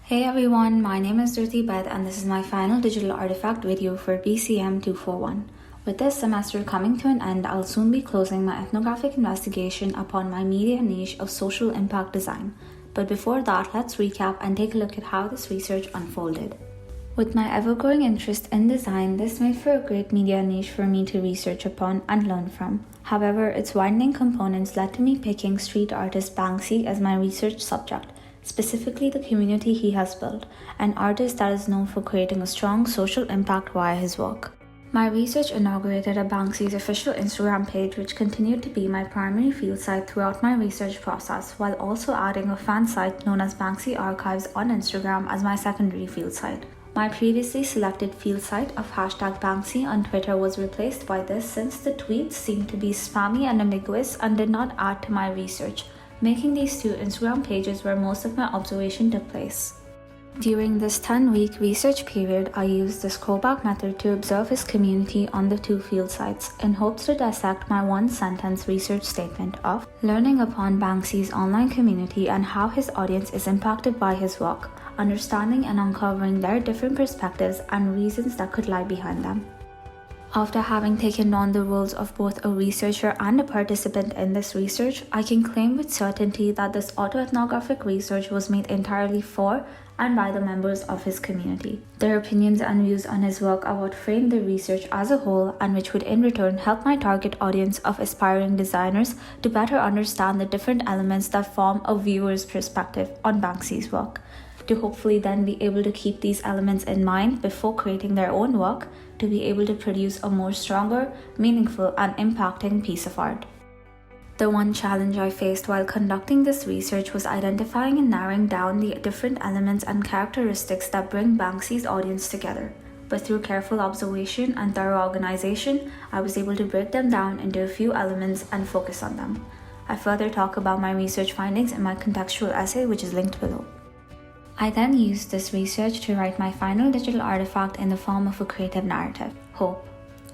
Hey everyone, my name is Dhruti Bed and this is my final digital artifact video for BCM 241. With this semester coming to an end, I'll soon be closing my ethnographic investigation upon my media niche of social impact design. But before that, let's recap and take a look at how this research unfolded. With my ever-growing interest in design, this made for a great media niche for me to research upon and learn from. However, its widening components led to me picking street artist Banksy as my research subject, specifically the community he has built, an artist that is known for creating a strong social impact via his work. My research inaugurated a Banksy's official Instagram page, which continued to be my primary field site throughout my research process, while also adding a fan site known as Banksy Archives on Instagram as my secondary field site. My previously selected field site of #Banksy on Twitter was replaced by this since the tweets seemed to be spammy and ambiguous and did not add to my research, making these two Instagram pages where most of my observation took place. During this 10-week research period, I used the scrollback method to observe his community on the two field sites in hopes to dissect my one-sentence research statement of learning upon Banksy's online community and how his audience is impacted by his work, understanding and uncovering their different perspectives and reasons that could lie behind them. After having taken on the roles of both a researcher and a participant in this research, I can claim with certainty that this autoethnographic research was made entirely for and by the members of his community. Their opinions and views on his work are what framed the research as a whole, and which would in return help my target audience of aspiring designers to better understand the different elements that form a viewer's perspective on Banksy's work, to hopefully then be able to keep these elements in mind before creating their own work, to be able to produce a more stronger, meaningful, and impacting piece of art. The one challenge I faced while conducting this research was identifying and narrowing down the different elements and characteristics that bring Banksy's audience together. But through careful observation and thorough organization, I was able to break them down into a few elements and focus on them. I further talk about my research findings in my contextual essay, which is linked below. I then used this research to write my final digital artifact in the form of a creative narrative. Hope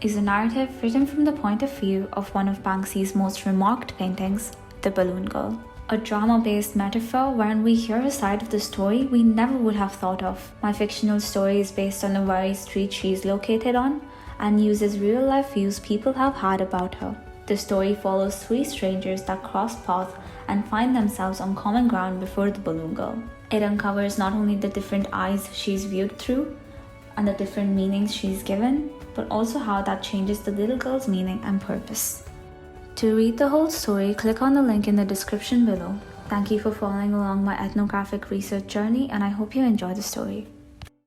is a narrative written from the point of view of one of Banksy's most remarked paintings, The Balloon Girl. A drama-based metaphor wherein we hear a side of the story we never would have thought of. My fictional story is based on the very street she is located on and uses real-life views people have had about her. The story follows three strangers that cross paths and find themselves on common ground before the Balloon Girl. It uncovers not only the different eyes she's viewed through and the different meanings she's given, but also how that changes the little girl's meaning and purpose. To read the whole story, click on the link in the description below. Thank you for following along my ethnographic research journey, and I hope you enjoy the story.